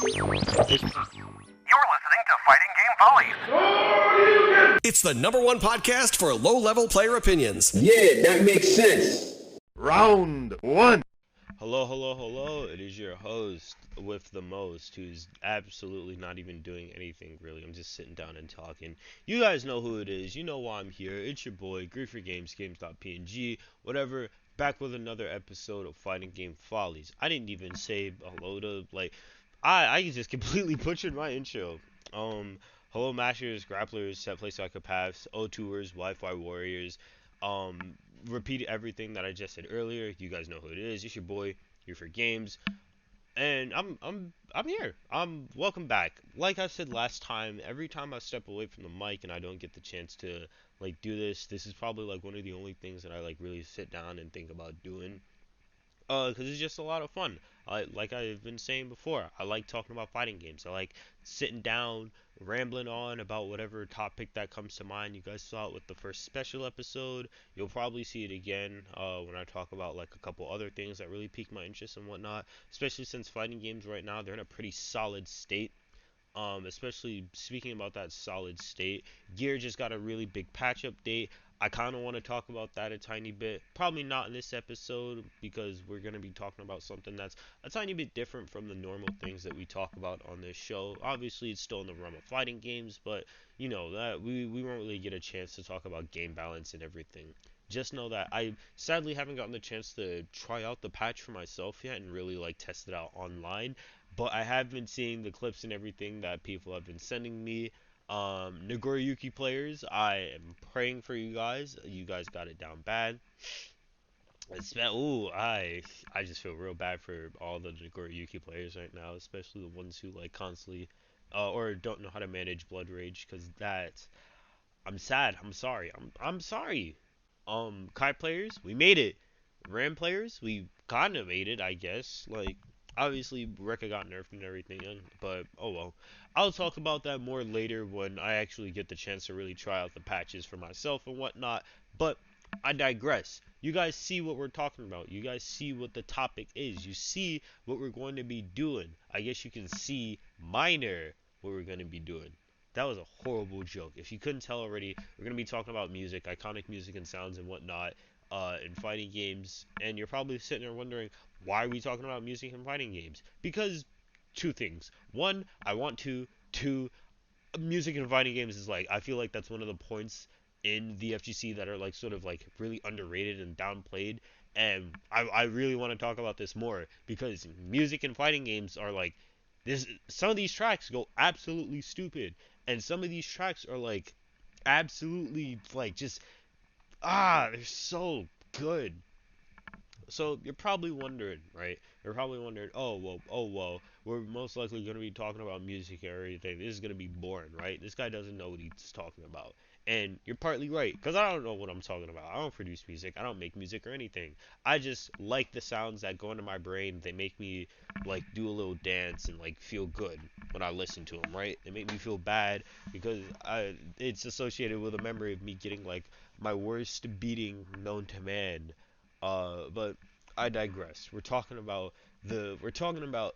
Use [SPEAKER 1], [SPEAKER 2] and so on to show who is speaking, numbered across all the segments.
[SPEAKER 1] listening to Fighting Game Follies.
[SPEAKER 2] It's the #1 podcast for low-level player opinions.
[SPEAKER 3] Yeah, that makes sense.
[SPEAKER 4] Round 1.
[SPEAKER 5] Hello. It is your host with the most, who's absolutely not even doing anything really. I'm just sitting down and talking. You guys know who it is. You know why I'm here. It's your boy, Griefer Games, Games.png, whatever. Back with another episode of Fighting Game Follies. I didn't even say hello to, I just completely butchered my intro. Hello Mashers, Grapplers, Set Play Psychopaths, O2ers, Wi-Fi Warriors, repeat everything that I just said earlier. You guys know who it is. It's your boy, here for games, and I'm here. Welcome back. Like I said last time, every time I step away from the mic and I don't get the chance to do this, this is probably one of the only things that I really sit down and think about doing. Because it's just a lot of fun. Like I've been saying before, I like talking about fighting games. I like sitting down, rambling on about whatever topic that comes to mind. You guys saw it with the first special episode. You'll probably see it again when I talk about a couple other things that really pique my interest and whatnot. Especially since fighting games right now, they're in a pretty solid state. Especially speaking about that solid state, Gear just got a really big patch update. I kind of want to talk about that a tiny bit. Probably not in this episode because we're going to be talking about something that's a tiny bit different from the normal things that we talk about on this show. Obviously, it's still in the realm of fighting games, but you know that we won't really get a chance to talk about game balance and everything. Just know that I sadly haven't gotten the chance to try out the patch for myself yet and really test it out online. But I have been seeing the clips and everything that people have been sending me. Nagoriyuki players, I am praying for you guys. You guys got it down bad. I just feel real bad for all the Nagoriyuki players right now, especially the ones who constantly or don't know how to manage blood rage, because I'm sad. I'm sorry. I'm sorry. Kai players, we made it. Ram players, we kind of made it, I guess. Obviously, Rekka got nerfed and everything, but oh well. I'll talk about that more later when I actually get the chance to really try out the patches for myself and whatnot. But I digress. You guys see what we're talking about. You guys see what the topic is. You see what we're going to be doing. I guess you can see minor what we're going to be doing. That was a horrible joke. If you couldn't tell already, we're going to be talking about music, iconic music and sounds and whatnot in fighting games. And you're probably sitting there wondering, why are we talking about music and fighting games? Because two things. One, I want to. Two, music and fighting games is I feel like that's one of the points in the FGC that are sort of really underrated and downplayed. And I really want to talk about this more because music and fighting games are this. Some of these tracks go absolutely stupid, and some of these tracks are absolutely just they're so good. So you're probably wondering, right? You're probably wondering, oh well, we're most likely going to be talking about music or anything. This is going to be boring, right? This guy doesn't know what he's talking about. And you're partly right, because I don't know what I'm talking about. I don't produce music. I don't make music or anything. I just like the sounds that go into my brain. They make me do a little dance and feel good when I listen to them, right? They make me feel bad because it's associated with a memory of me getting my worst beating known to man. But I digress. We're talking about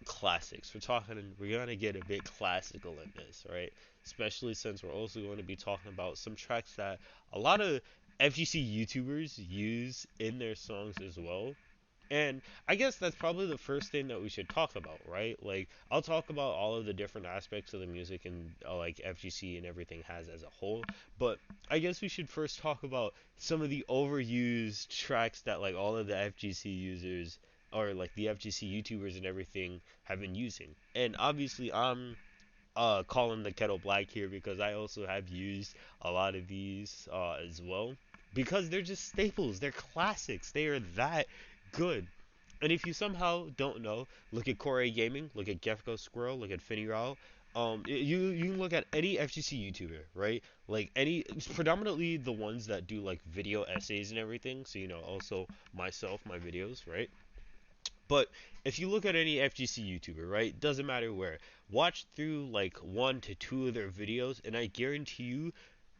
[SPEAKER 5] classics. We're gonna get a bit classical in this, right? Especially since we're also going to be talking about some tracks that a lot of FGC YouTubers use in their songs as well. And I guess that's probably the first thing that we should talk about, right? I'll talk about all of the different aspects of the music and FGC and everything has as a whole, but I guess we should first talk about some of the overused tracks that all of the FGC users or the FGC YouTubers and everything have been using. And obviously I'm calling the kettle black here because I also have used a lot of these as well, because they're just staples. They're classics. They are that good. And if you somehow don't know, look at Core Gaming, look at Gefko Squirrel, look at Finny Rao. You can look at any FGC YouTuber, right? Predominantly the ones that do video essays and everything. So also myself, my videos, right? But if you look at any FGC YouTuber, right, doesn't matter where, watch through 1 to 2 of their videos, and I guarantee you,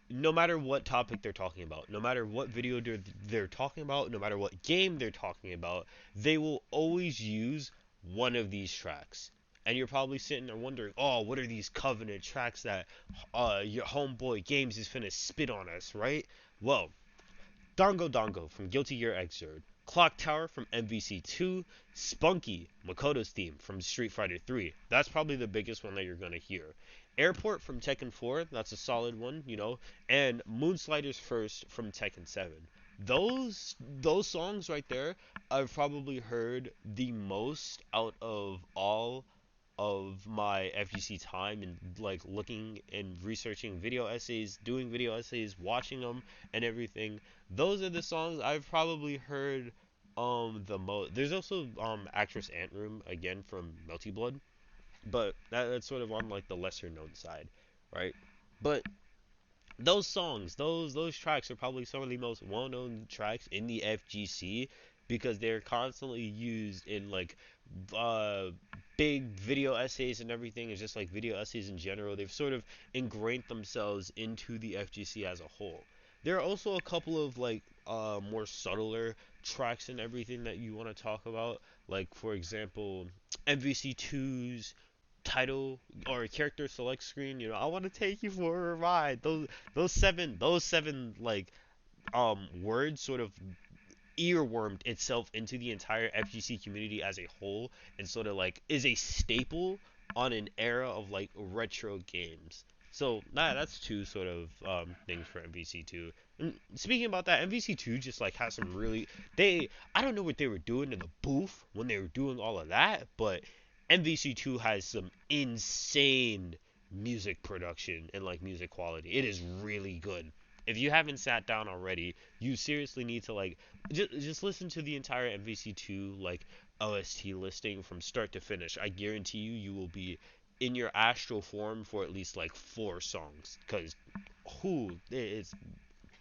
[SPEAKER 5] no matter what topic they're talking about, no matter what video they're talking about, no matter what game they're talking about, they will always use one of these tracks. And you're probably sitting there wondering, oh, what are these Covenant tracks that your homeboy Games is finna spit on us, right? Well, Dongo Dongo from Guilty Gear Xrd, Clock Tower from MVC2, Spunky, Makoto's theme from Street Fighter 3. That's probably the biggest one that you're gonna hear. Airport from Tekken 4, that's a solid one, and Moonslider's First from Tekken 7. Those songs right there, I've probably heard the most out of all of my FGC time and like looking and researching video essays, doing video essays, watching them and everything. Those are the songs I've probably heard the most. There's also Actress Ant Room again from Melty Blood, but that's sort of on like the lesser known side, right? But those songs, those tracks are probably some of the most well-known tracks in the FGC because they're constantly used in like uh big video essays and everything. It's just like video essays in general. They've sort of ingrained themselves into the FGC as a whole. There are also a couple of like more subtler tracks and everything that you want to talk about. Like for example, MVC2's title or character select screen. I want to take you for a ride. Those seven like words sort of earwormed itself into the entire FGC community as a whole and sort of like is a staple on an era of like retro games. So that's two sort of things for MVC2. And speaking about that, MVC2 just like has some really I don't know what they were doing in the booth when they were doing all of that, but MVC2 has some insane music production and like music quality. It is really good. If you haven't sat down already, you seriously need to like just listen to the entire MVC2 like OST listing from start to finish. I guarantee you will be in your astral form for at least like 4 songs cuz who it's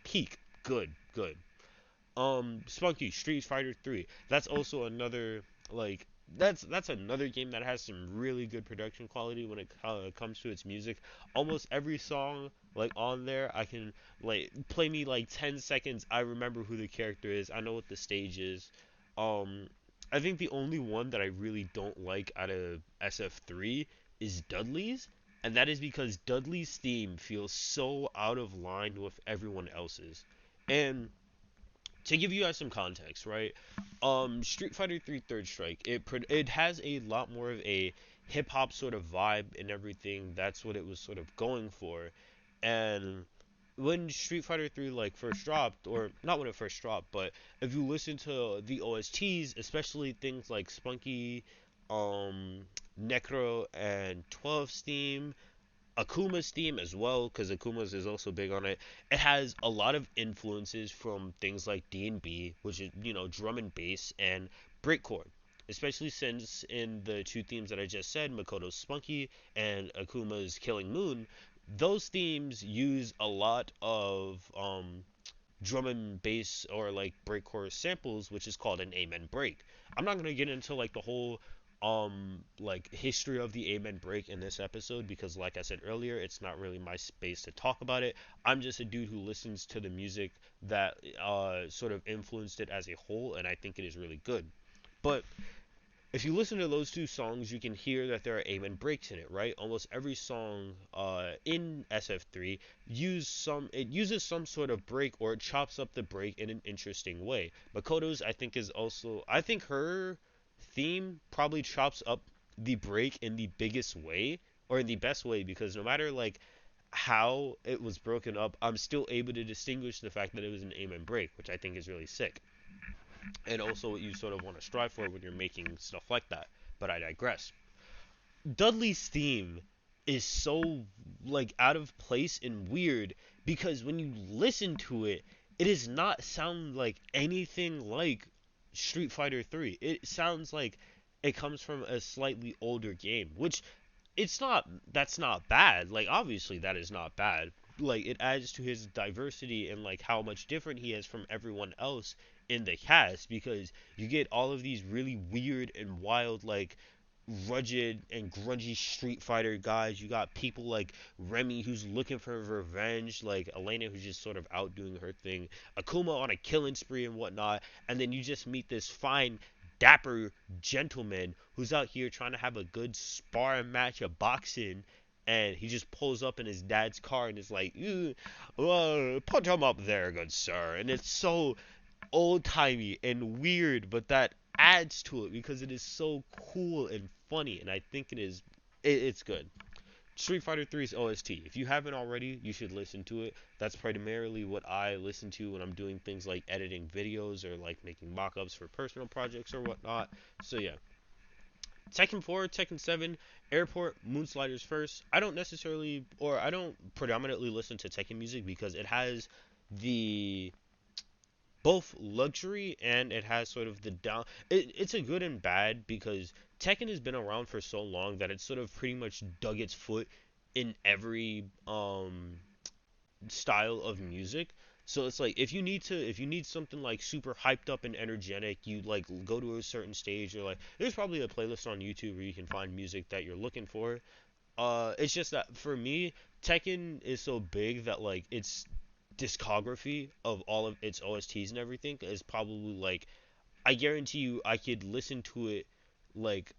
[SPEAKER 5] peak good. Spunky Street Fighter 3. That's also another like that's another game that has some really good production quality when it comes to its music. Almost every song like on there, I can like play me like 10 seconds. I remember who the character is. I know what the stage is. Um, I think the only one that I really don't like out of SF3 is Dudley's, and that is because Dudley's theme feels so out of line with everyone else's. And to give you guys some context, right? Street Fighter 3 Third Strike, it has a lot more of a hip hop sort of vibe and everything. That's what it was sort of going for. And when Street Fighter 3 like first dropped, or not when it first dropped, but if you listen to the OSTs, especially things like Spunky, um, Necro, and 12's theme, Akuma's theme as well, because Akuma's is also big on it. It has a lot of influences from things like D&B, which is drum and bass and breakcore. Especially since in the two themes that I just said, Makoto's Spunky and Akuma's Killing Moon, those themes use a lot of drum and bass or like breakcore samples, which is called an amen break. I'm not gonna get into like the whole like history of the amen break in this episode because like I said earlier, it's not really my space to talk about it. I'm just a dude who listens to the music that sort of influenced it as a whole, and I think it is really good. But if you listen to those two songs, you can hear that there are amen breaks in it, right? Almost every song in SF3 uses some sort of break, or it chops up the break in an interesting way. Makoto's I think her theme probably chops up the break in the biggest way or in the best way, because no matter like how it was broken up, I'm still able to distinguish the fact that it was an amen break, which I think is really sick, and also what you sort of want to strive for when you're making stuff like that. But I digress. Dudley's theme is so like out of place and weird because when you listen to it, it does not sound like anything like Street Fighter 3. It sounds like it comes from a slightly older game, which that's not bad. Like obviously that is not bad. Like it adds to his diversity and like how much different he is from everyone else in the cast, because you get all of these really weird and wild like rugged and grungy Street Fighter guys. You got people like Remy who's looking for revenge, like Elena who's just sort of out doing her thing, Akuma on a killing spree and whatnot, and then you just meet this fine dapper gentleman who's out here trying to have a good sparring match of boxing, and he just pulls up in his dad's car and is like, well, put him up there, good sir. And it's so old timey and weird, but that adds to it because it is so cool and funny, and I think it's good. Street Fighter 3's OST. If you haven't already, you should listen to it. That's primarily what I listen to when I'm doing things like editing videos or like making mock-ups for personal projects or whatnot. So yeah. Tekken 4, Tekken 7, Airport, Moonsliders first. I don't predominantly listen to Tekken music because it has the both luxury and it has sort of the down. It's a good and bad because Tekken has been around for so long that it's sort of pretty much dug its foot in every style of music. So it's like if you need something like super hyped up and energetic, you like go to a certain stage or like there's probably a playlist on YouTube where you can find music that you're looking for. It's just that for me, Tekken is so big that like its discography of all of its OSTs and everything is probably like I guarantee you I could listen to it like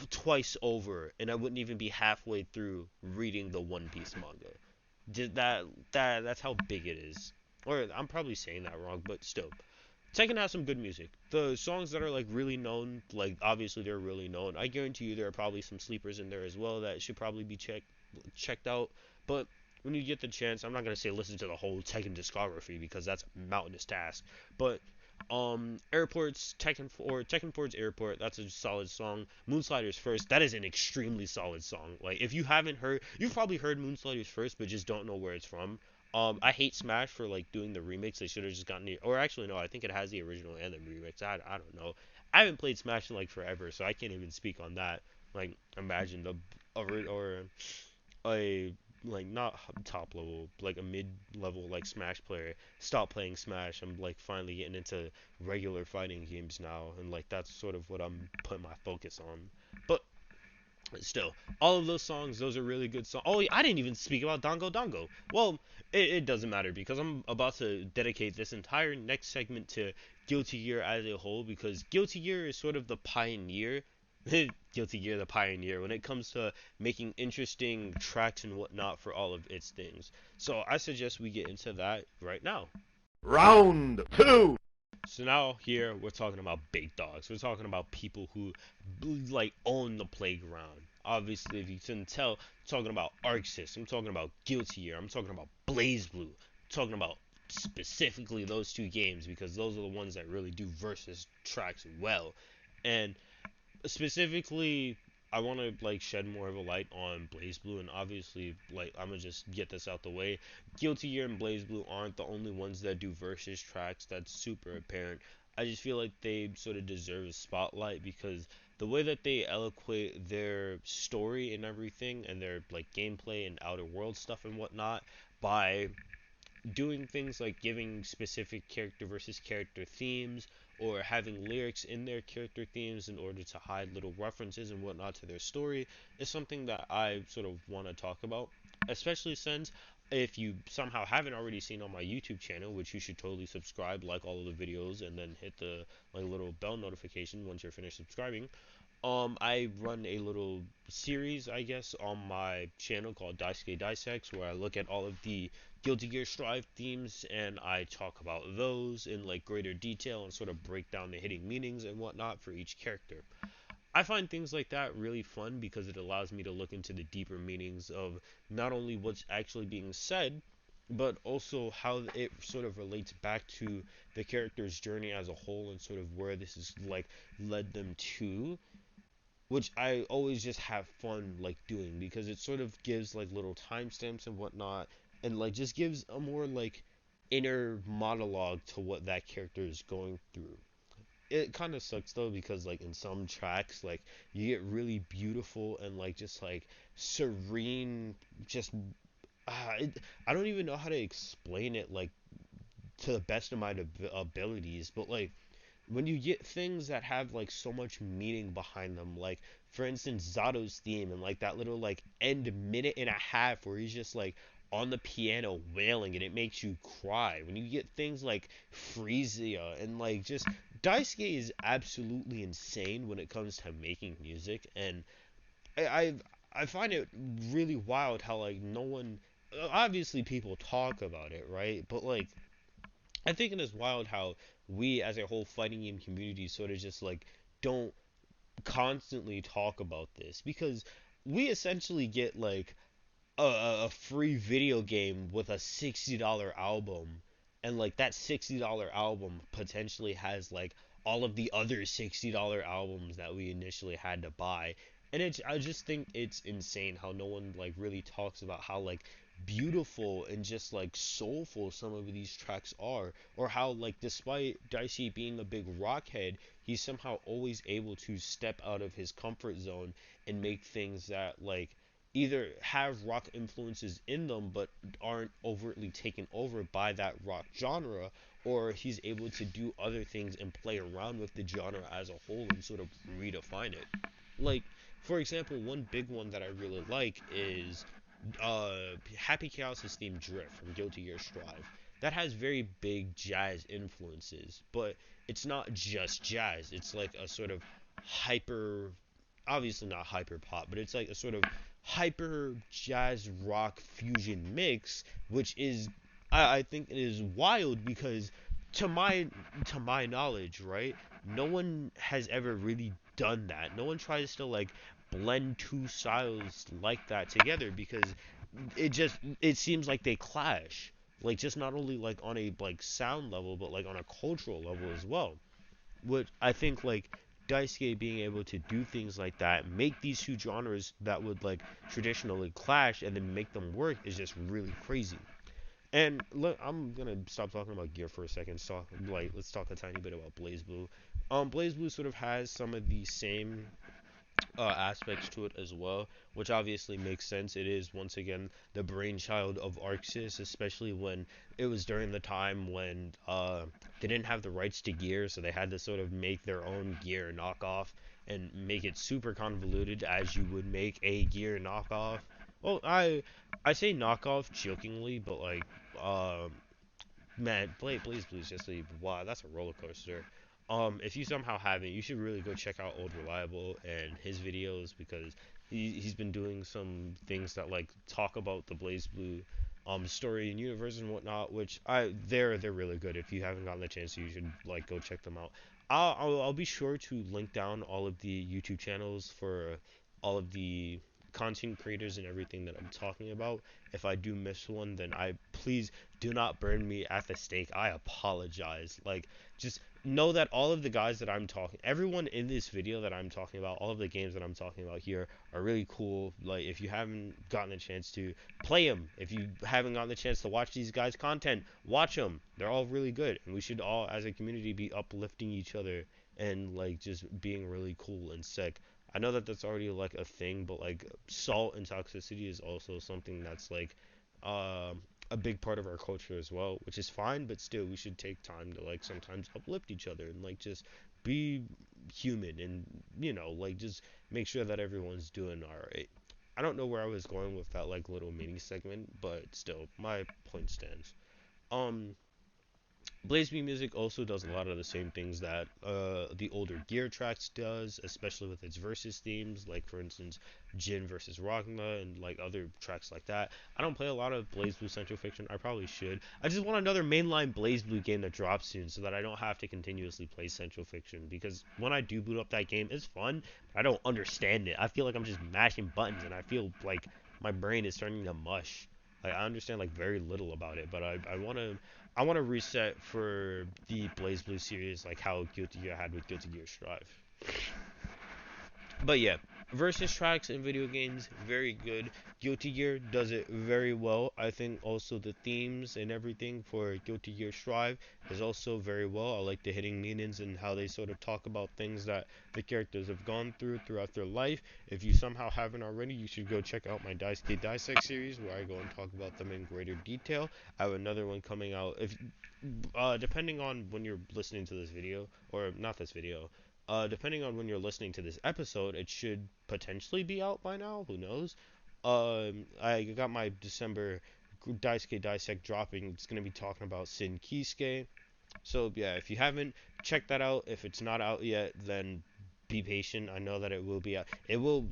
[SPEAKER 5] twice over and I wouldn't even be halfway through reading the One Piece manga. Did that's how big it is. Or I'm probably saying that wrong, but still. Tekken has some good music. The songs that are like really known, like obviously they're really known. I guarantee you there are probably some sleepers in there as well that should probably be checked out. But when you get the chance, I'm not gonna say listen to the whole Tekken discography because that's a mountainous task. But Airport's Tekken 4's Airport, that's a solid song. Moonsliders first, that is an extremely solid song. Like if you haven't heard, you've probably heard Moonsliders first, but just don't know where it's from. I hate Smash for like doing the remix. They should have just gotten the, or actually no, I think it has the original and the remix. I don't know. I haven't played Smash in like forever, so I can't even speak on that. Like imagine the or a like not top level, like a mid level like Smash player stop playing Smash. I'm like finally getting into regular fighting games now, and like that's sort of what I'm putting my focus on. But still, all of those songs, those are really good songs. Oh, yeah, I didn't even speak about Dango Dango. Well, it doesn't matter because I'm about to dedicate this entire next segment to Guilty Gear as a whole because Guilty Gear is sort of the pioneer. Guilty Gear, the pioneer, when it comes to making interesting tracks and whatnot for all of its things. So I suggest we get into that right now.
[SPEAKER 4] Round two.
[SPEAKER 5] So now here we're talking about big dogs. We're talking about people who like own the playground. Obviously, if you couldn't tell, I'm talking about Arxis. I'm talking about Guilty Gear. I'm talking about Blaze Blue. I'm talking about specifically those two games because those are the ones that really do versus tracks well. And specifically, I want to like shed more of a light on Blaze Blue, and obviously, like I'm gonna just get this out the way. Guilty Gear and Blaze Blue aren't the only ones that do versus tracks. That's super apparent. I just feel like they sort of deserve a spotlight because the way that they eloquate their story and everything, and their like gameplay and outer world stuff and whatnot, by doing things like giving specific character versus character themes or having lyrics in their character themes in order to hide little references and whatnot to their story is something that I sort of want to talk about, especially since if you somehow haven't already seen on my YouTube channel, which you should totally subscribe, like all of the videos, and then hit the like little bell notification once you're finished subscribing. I run a little series, I guess, on my channel called Daisuke Dissects, where I look at all of the Guilty Gear Strive themes and I talk about those in like greater detail and sort of break down the hidden meanings and whatnot for each character. I find things like that really fun because it allows me to look into the deeper meanings of not only what's actually being said, but also how it sort of relates back to the character's journey as a whole and sort of where this is like led them to, which I always just have fun like doing because it sort of gives like little timestamps and whatnot, and like just gives a more like inner monologue to what that character is going through. It kind of sucks though because like in some tracks like you get really beautiful and like just like serene, just I don't even know how to explain it like to the best of my abilities, but like when you get things that have like so much meaning behind them, like for instance Zato's theme and like that little like end minute and a half where he's just like on the piano wailing and it makes you cry. When you get things like Frisia and like just Daisuke is absolutely insane when it comes to making music, and I I, I find it really wild how like no one, obviously people talk about it, right? But like I think it is wild how we as a whole fighting game community sort of just like don't constantly talk about this, because we essentially get like a free video game with a $60 album, and like that $60 album potentially has like all of the other $60 albums that we initially had to buy. And I just think it's insane how no one like really talks about how like beautiful and just like soulful some of these tracks are, or how like despite Dicey being a big rock head, he's somehow always able to step out of his comfort zone and make things that like either have rock influences in them but aren't overtly taken over by that rock genre, or he's able to do other things and play around with the genre as a whole and sort of redefine it. Like, for example, one big one that I really like is Happy Chaos's theme Drift from Guilty Gear Strive. That has very big jazz influences, but it's not just jazz. It's like a sort of hyper, obviously not hyper pop, but it's like a sort of hyper jazz rock fusion mix, which is I think it is wild because to my to my knowledge, right? No one has ever really done that. No one tries to like blend two styles like that together, because it seems like they clash. Like just not only like on a like sound level, but like on a cultural level as well. What I think like Daisuke being able to do things like that, make these two genres that would like traditionally clash and then make them work is just really crazy. And look, I'm gonna stop talking about Gear for a second. Let's talk a tiny bit about Blaze Blue. Blaze Blue sort of has some of the same aspects to it as well, which obviously makes sense. It is once again the brainchild of Arxis, especially when it was during the time when they didn't have the rights to Gear, so they had to sort of make their own Gear knockoff and make it super convoluted as you would make a Gear knockoff. Well, I say knockoff jokingly, but like um man, Blaze Blue is just a wow, that's a roller coaster. If you somehow haven't, you should really go check out Old Reliable and his videos, because he's been doing some things that like talk about the Blaze Blue story and universe and whatnot, which they're really good. If you haven't gotten the chance, you should like go check them out. I'll be sure to link down all of the YouTube channels for all of the content creators and everything that I'm talking about. If I do miss one, then I please do not burn me at the stake. I apologize. Like, just know that all of the guys that I'm talking, everyone in this video that I'm talking about, all of the games that I'm talking about here are really cool. Like, if you haven't gotten a chance to play them, if you haven't gotten the chance to watch these guys' content, watch them. They're all really good, and we should all, as a community, be uplifting each other and like just being really cool and sick. I know that that's already like a thing, but like salt and toxicity is also something that's like a big part of our culture as well, which is fine, but still we should take time to like sometimes uplift each other and like just be human and like just make sure that everyone's doing all right. I don't know where I was going with that like little mini segment, but still my point stands. Um Blaze Music also does a lot of the same things that the older Gear tracks does, especially with its versus themes, like for instance Jin versus Ragna and like other tracks like that. I don't play a lot of Blaze Blue Central Fiction. I probably should. I just want another mainline Blaze Blue game that drops soon, so that I don't have to continuously play Central Fiction. Because when I do boot up that game, it's fun, but I don't understand it. I feel like I'm just mashing buttons, and I feel like my brain is starting to mush. Like I understand like very little about it, but I want to reset for the Blaze Blue series, like how Guilty Gear had with Guilty Gear Strive. But yeah, versus tracks in video games, very good. Guilty Gear does it very well. I think also the themes and everything for Guilty Gear Strive is also very well. I like the hitting meanings and how they sort of talk about things that the characters have gone through throughout their life. If you somehow haven't already, you should go check out my Daisuke Dissect series, where I go and talk about them in greater detail. I have another one coming out. If depending on when you're listening to this video, or not this video, depending on when you're listening to this episode, it should potentially be out by now. Who knows? I got my December Daisuke Dissect dropping. It's going to be talking about Sin Kisuke. So yeah, if you haven't checked that out, if it's not out yet, then be patient. I know that it will be out. It will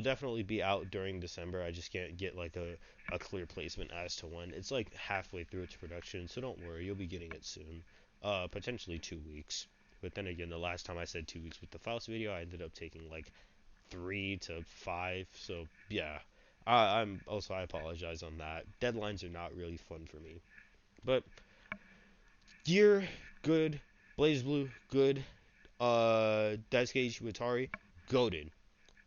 [SPEAKER 5] definitely be out during December. I just can't get like a clear placement as to when. It's like halfway through its production, so don't worry, you'll be getting it soon. Potentially 2 weeks. But then again, the last time I said 2 weeks with the Faust video, I ended up taking like 3 to 5. So yeah, I apologize on that. Deadlines are not really fun for me. But Gear, good. Blaze Blue, good. Daisuke Ichiwatari, goaded.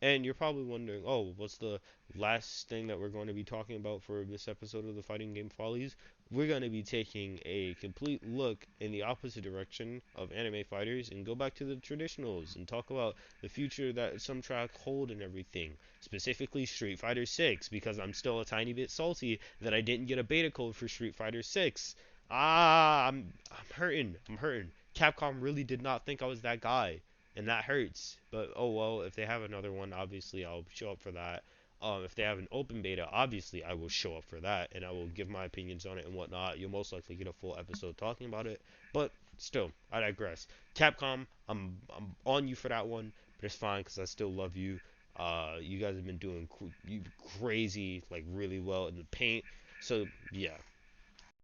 [SPEAKER 5] And you're probably wondering, oh, what's the last thing that we're going to be talking about for this episode of the Fighting Game Follies? We're going to be taking a complete look in the opposite direction of anime fighters and go back to the traditionals and talk about the future that some track hold and everything. Specifically Street Fighter 6, because I'm still a tiny bit salty that I didn't get a beta code for Street Fighter 6. I'm hurting. I'm hurting. Capcom really did not think I was that guy, and that hurts. But oh well, if they have another one, obviously I'll show up for that. If they have an open beta, obviously I will show up for that, and I will give my opinions on it and whatnot. You'll most likely get a full episode talking about it. But still, I digress. Capcom, I'm on you for that one, but it's fine because I still love you. You guys have been doing crazy, like really well in the paint. So yeah.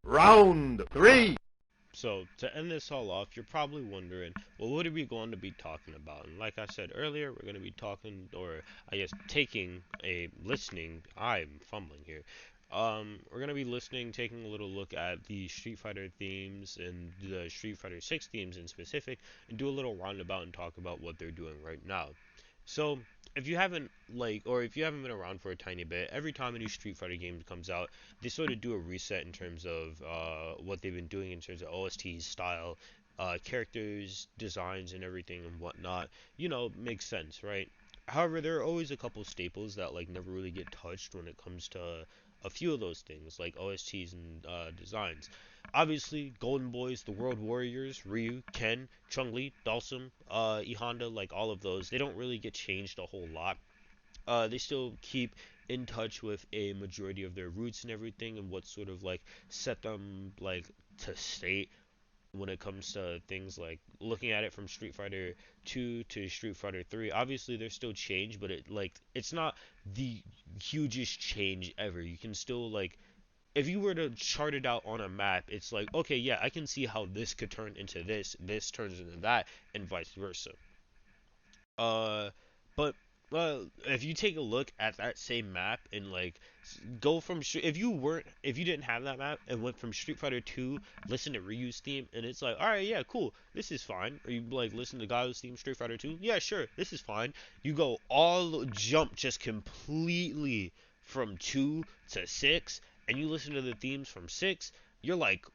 [SPEAKER 4] Round 3.
[SPEAKER 5] So to end this all off, you're probably wondering, well, what are we going to be talking about? And like I said earlier, we're going to be talking, or I guess taking a listening. I'm fumbling here. We're going to be listening, taking a little look at the Street Fighter themes and the Street Fighter 6 themes in specific, and do a little roundabout and talk about what they're doing right now. So, if you haven't or if you haven't been around for a tiny bit, every time a new Street Fighter game comes out, they sort of do a reset in terms of what they've been doing in terms of OSTs, style, characters, designs, and everything and whatnot. Makes sense, right? However, there are always a couple staples that like never really get touched when it comes to a few of those things, like OSTs and designs. Obviously, Golden Boys, the World Warriors, Ryu, Ken, Chun-Li, Dalsum, E Honda, like all of those, they don't really get changed a whole lot. They still keep in touch with a majority of their roots and everything, and what sort of like set them like to state when it comes to things like looking at it from Street Fighter 2 to Street Fighter 3. Obviously, there's still change, but it's not the hugest change ever. You can still like if you were to chart it out on a map, it's like, okay, yeah, I can see how this could turn into this turns into that, and vice versa. Uh, but if you take a look at that same map and like go from if you didn't have that map and went from Street Fighter 2, listen to Ryu's theme, and it's like, all right, yeah, cool, this is fine. Or you like listen to Gaiu's theme, Street Fighter 2, yeah, sure, this is fine. You go all jump just completely from 2 to 6, and you listen to the themes from 6. You're like,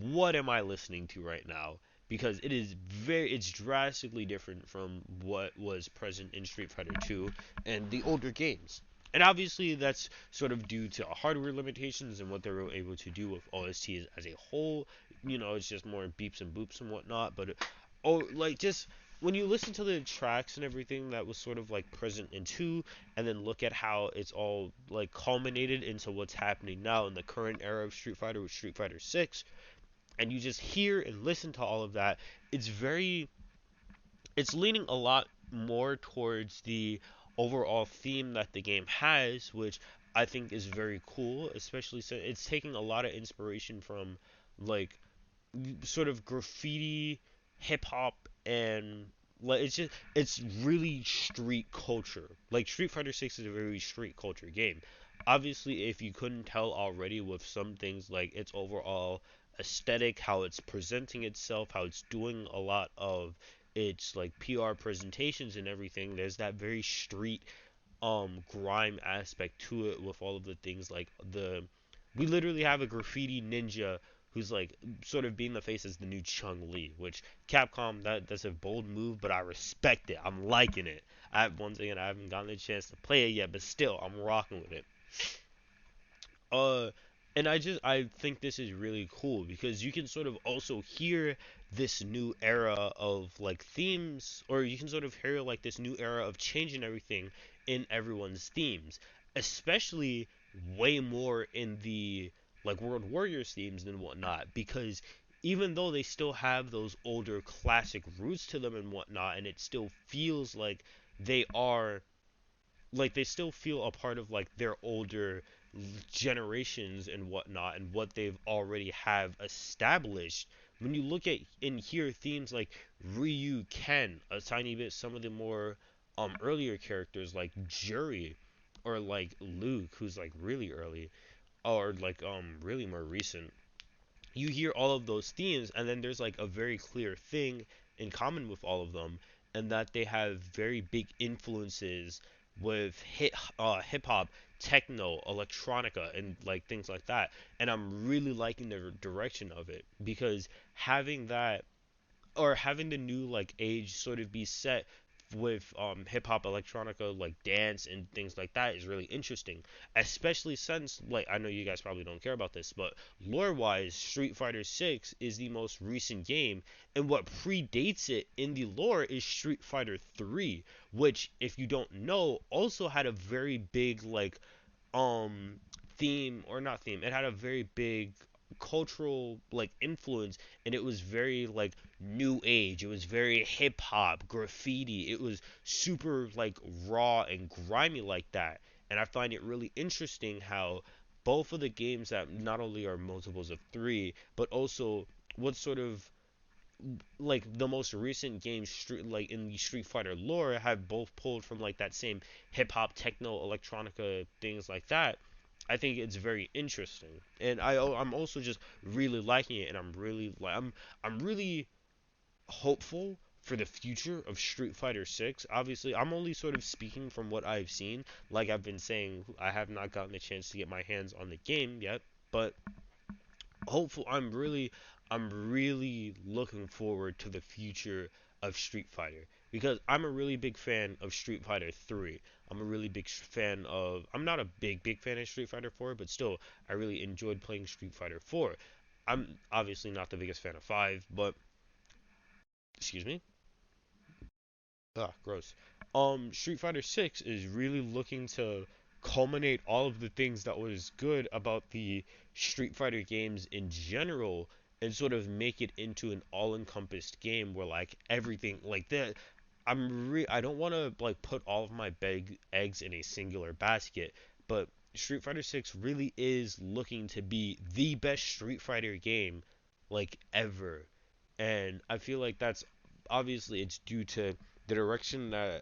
[SPEAKER 5] what am I listening to right now? Because it's drastically different from what was present in Street Fighter 2 and the older games. And obviously that's sort of due to hardware limitations and what they were able to do with OSTs as a whole. It's just more beeps and boops and whatnot. But just when you listen to the tracks and everything that was sort of like present in 2, and then look at how it's all like culminated into what's happening now in the current era of Street Fighter with Street Fighter 6, and you just hear and listen to all of that, it's leaning a lot more towards the overall theme that the game has, which I think is very cool, especially since it's taking a lot of inspiration from like sort of graffiti, hip hop, and like it's really street culture. Like Street Fighter 6 is a very street culture game. Obviously, if you couldn't tell already with some things like its overall aesthetic, how it's presenting itself, how it's doing a lot of its like PR presentations and everything, there's that very street grime aspect to it with all of the things like the we literally have a graffiti ninja who's like sort of being the face as the new Chung Li, which Capcom that's a bold move, but I respect it. I'm liking it. Once again, I haven't gotten a chance to play it yet, but still I'm rocking with it. Uh, and I think this is really cool because you can sort of also hear this new era of like themes, or you can sort of hear like this new era of changing everything in everyone's themes, especially way more in the like World Warriors themes than whatnot, because even though they still have those older classic roots to them and whatnot, and it still feels like they are like they still feel a part of like their older generations and whatnot and what they've already have established. When you look at and hear themes like Ryu, Ken, a tiny bit some of the more earlier characters like Jury or like Luke, who's like really early, or like really more recent, you hear all of those themes, and then there's like a very clear thing in common with all of them, and that they have very big influences with hip hop, techno, electronica, and like things like that. And I'm really liking the direction of it, because having that, or having the new like age sort of be set with hip hop, electronica, like dance and things like that is really interesting. Especially since, like, I know you guys probably don't care about this, but lore wise, Street Fighter 6 is the most recent game, and what predates it in the lore is Street Fighter 3, which, if you don't know, also had a very big like um theme, or not theme, it had a very big cultural like influence, and it was very like new age, it was very hip hop, graffiti, it was super like raw and grimy like that. And I find it really interesting how both of the games that not only are multiples of 3, but also what sort of like the most recent games like in the Street Fighter lore have both pulled from like that same hip hop, techno, electronica, things like that. I think it's very interesting, and I'm also just really liking it, and I'm really hopeful for the future of Street Fighter 6. Obviously, I'm only sort of speaking from what I've seen. Like I've been saying, I have not gotten a chance to get my hands on the game yet, but hopeful I'm really looking forward to the future of Street Fighter, because I'm a really big fan of Street Fighter 3. I'm a really big fan of I'm not a big fan of Street Fighter 4, but still I really enjoyed playing Street Fighter 4. I'm obviously not the biggest fan of 5, but excuse me. Ah, gross. Street Fighter 6 is really looking to culminate all of the things that was good about the Street Fighter games in general, and sort of make it into an all-encompassed game where like everything like that. I don't want to like put all of my big eggs in a singular basket, but Street Fighter 6 really is looking to be the best Street Fighter game like ever. And I feel like that's obviously it's due to the direction that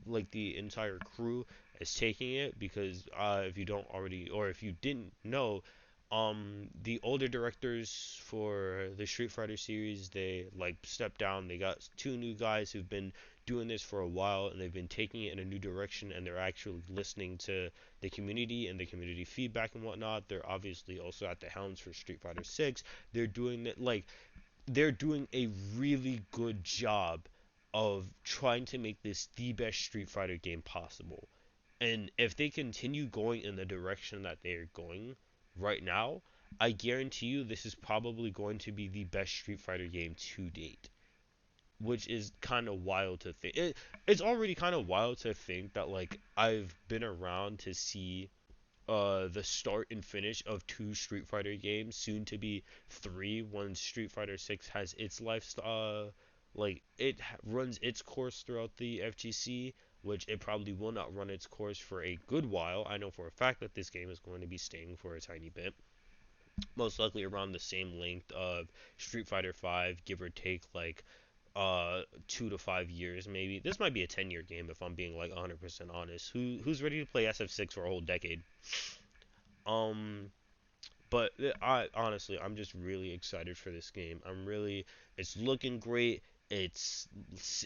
[SPEAKER 5] like the entire crew is taking it, because if you don't already, or if you didn't know, the older directors for the Street Fighter series, they like stepped down. They got two new guys who've been doing this for a while, and they've been taking it in a new direction, and they're actually listening to the community and the community feedback and whatnot. They're obviously also at the helms for Street Fighter 6. They're doing it like they're doing a really good job of trying to make this the best Street Fighter game possible. And if they continue going in the direction that they're going right now, I guarantee you this is probably going to be the best Street Fighter game to date. Which is kind of wild to think. It's already kind of wild to think that like I've been around to see the start and finish of two Street Fighter games, soon to be three, when Street Fighter 6 has its lifestyle, like runs its course throughout the FGC, which it probably will not run its course for a good while. I know for a fact that this game is going to be staying for a tiny bit, most likely around the same length of Street Fighter 5, give or take like 2 to 5 years maybe. This might be a 10-year game if I'm being like 100% honest. Who's ready to play SF6 for a whole decade? Um, but I honestly, I'm just really excited for this game. It's looking great. It's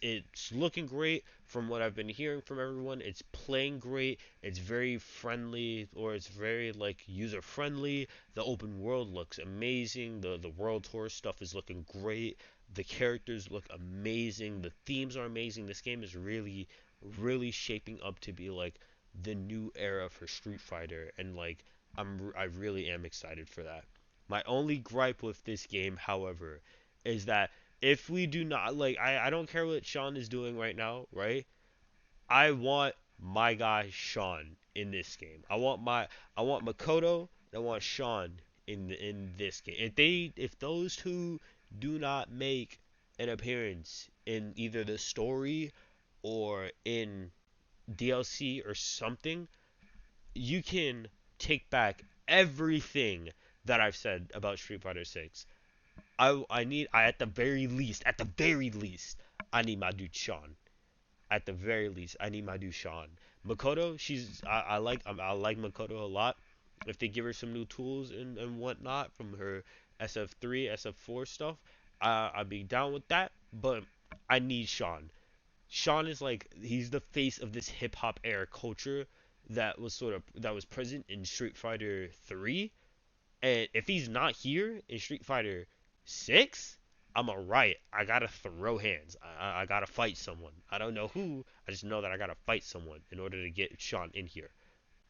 [SPEAKER 5] it's looking great from what I've been hearing from everyone. It's playing great. It's very friendly, or it's very like user friendly. The open world looks amazing. The world tour stuff is looking great. The characters look amazing. The themes are amazing. This game is really shaping up to be like the new era for Street Fighter, and like I really am excited for that. My only gripe with this game, however, is that if we do not like I don't care what Sean is doing right now, right? I want my guy Sean in this game. I want Makoto and I want Sean in this game. If those two do not make an appearance in either the story or in DLC or something, you can take back everything that I've said about Street Fighter 6. I at the very least, I need my dude Sean. At the very least, I need my dude Sean. Makoto, I like Makoto a lot. If they give her some new tools and whatnot from her SF3, SF4 stuff, I'd be down with that. But I need Sean. Sean is like he's the face of this hip hop era culture that was present in Street Fighter 3, and if he's not here in Street Fighter 6, I'm a riot. I gotta throw hands. I gotta fight someone. I don't know who. I just know that I gotta fight someone in order to get Sean in here.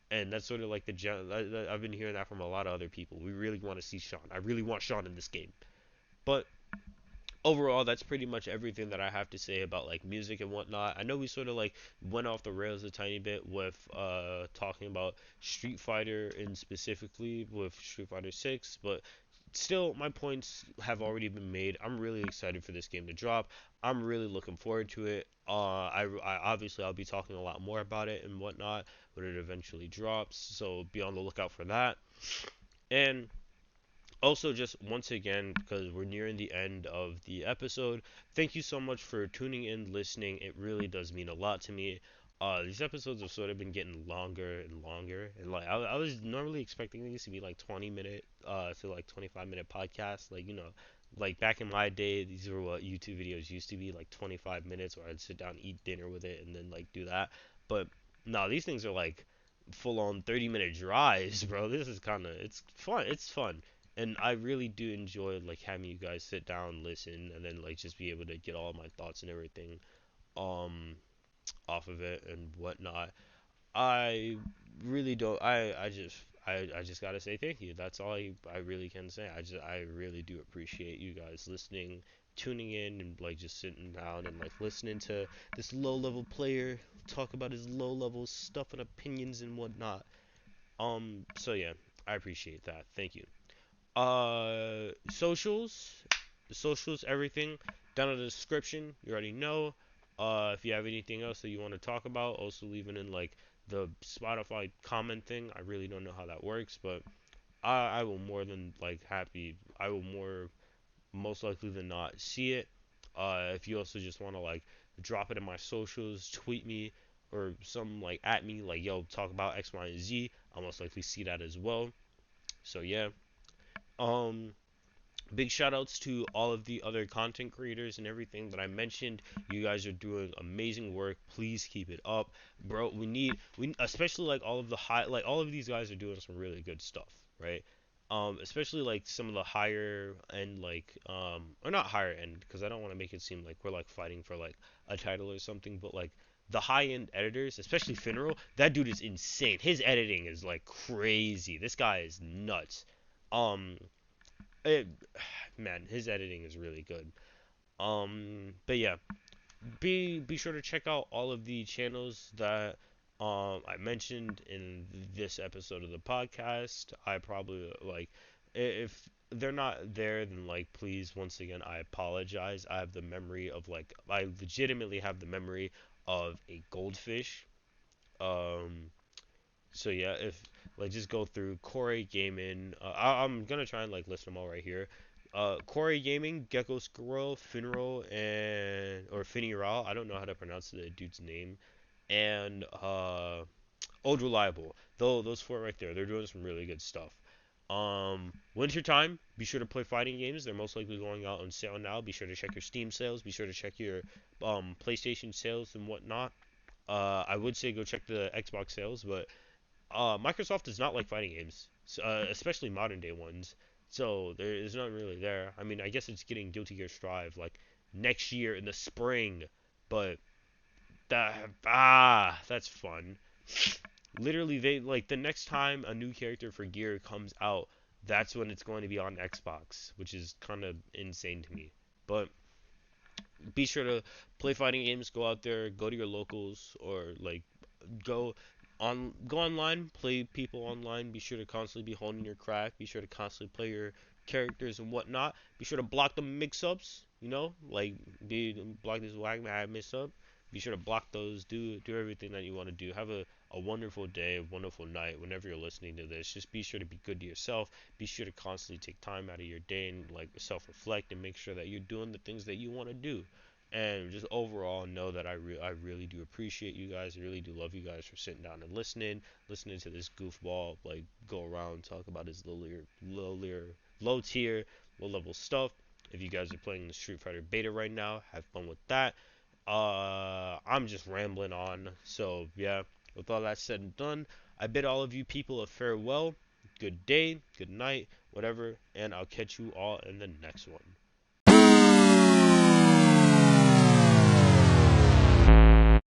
[SPEAKER 5] And that's sort of like I've been hearing that from a lot of other people. We really want to see Sean. I really want Sean in this game. But overall, that's pretty much everything that I have to say about like music and whatnot. I know we sort of like went off the rails a tiny bit with talking about Street Fighter and specifically with Street Fighter 6, but still my points have already been made. I'm really excited for this game to drop. I'm really looking forward to it. I obviously I'll be talking a lot more about it and whatnot when it eventually drops, so be on the lookout for that. And also, just once again, because we're nearing the end of the episode, thank you so much for tuning in, listening. It really does mean a lot to me. These episodes have sort of been getting longer and longer, and like I was normally expecting these to be like 20-minute to like 25-minute podcasts, like like back in my day, these were what YouTube videos used to be, like 25 minutes, where I'd sit down, eat dinner with it, and then like do that. But no, these things are like full on 30-minute drives, bro. This is kind of it's fun. It's fun, and I really do enjoy like having you guys sit down, listen, and then like just be able to get all my thoughts and everything um off of it and whatnot. I really don't. I just gotta say thank you. That's all I really can say. I really do appreciate you guys listening, tuning in, and like just sitting down and like listening to this low level player talk about his low level stuff and opinions and whatnot. So yeah, I appreciate that. Thank you. Socials, everything down in the description. You already know. If you have anything else that you want to talk about, also leave it in like the Spotify comment thing. I really don't know how that works, but I will more than like happy. I will more most likely than not see it. If you also just want to like drop it in my socials, tweet me or some like at me like yo talk about X, Y, and Z. I'll most likely see that as well. So yeah. Um, Big shout outs to all of the other content creators and everything that I mentioned. You guys are doing amazing work. Please keep it up, bro. We especially like all of the high like all of these guys are doing some really good stuff, right? Especially like some of the higher end like or not higher end because I don't want to make it seem like we're like fighting for like a title or something, but like the high end editors, especially Finral, that dude is insane. His editing is like crazy. This guy is nuts. Um, it, man, his editing is really good. But yeah, be sure to check out all of the channels that I mentioned in this episode of the podcast. I probably like if they're not there, then like please once again I apologize. I have the memory of like I legitimately have the memory of a goldfish. Um, so yeah, if like just go through Corey Gaming, I'm gonna try and like list them all right here. Corey Gaming, Gecko Squirrel, Finral, and or Finiral. I don't know how to pronounce the dude's name, and Old Reliable. Though those four right there, they're doing some really good stuff. Wintertime, be sure to play fighting games. They're most likely going out on sale now. Be sure to check your Steam sales. Be sure to check your PlayStation sales and whatnot. I would say go check the Xbox sales, but Microsoft does not like fighting games, especially modern day ones. So there is not really there. I mean, I guess it's getting Guilty Gear Strive like next year in the spring, but that's fun. Literally, they like the next time a new character for Gear comes out, that's when it's going to be on Xbox, which is kind of insane to me. But be sure to play fighting games. Go out there, go to your locals, or like go Go online, play people online. Be sure to constantly be honing your craft. Be sure to constantly play your characters and whatnot. Be sure to block the mix-ups. Like block this whack mix-up. Be sure to block those. Do everything that you want to do. Have a wonderful day, a wonderful night. Whenever you're listening to this, just be sure to be good to yourself. Be sure to constantly take time out of your day and like self-reflect and make sure that you're doing the things that you want to do. And just overall know that I really do appreciate you guys. I really do love you guys for sitting down and listening to this goofball like go around talk about his low tier, low level stuff. If you guys are playing the Street Fighter beta right now, have fun with that. I'm just rambling on. So yeah, with all that said and done, I bid all of you people a farewell. Good day, good night, whatever, and I'll catch you all in the next one.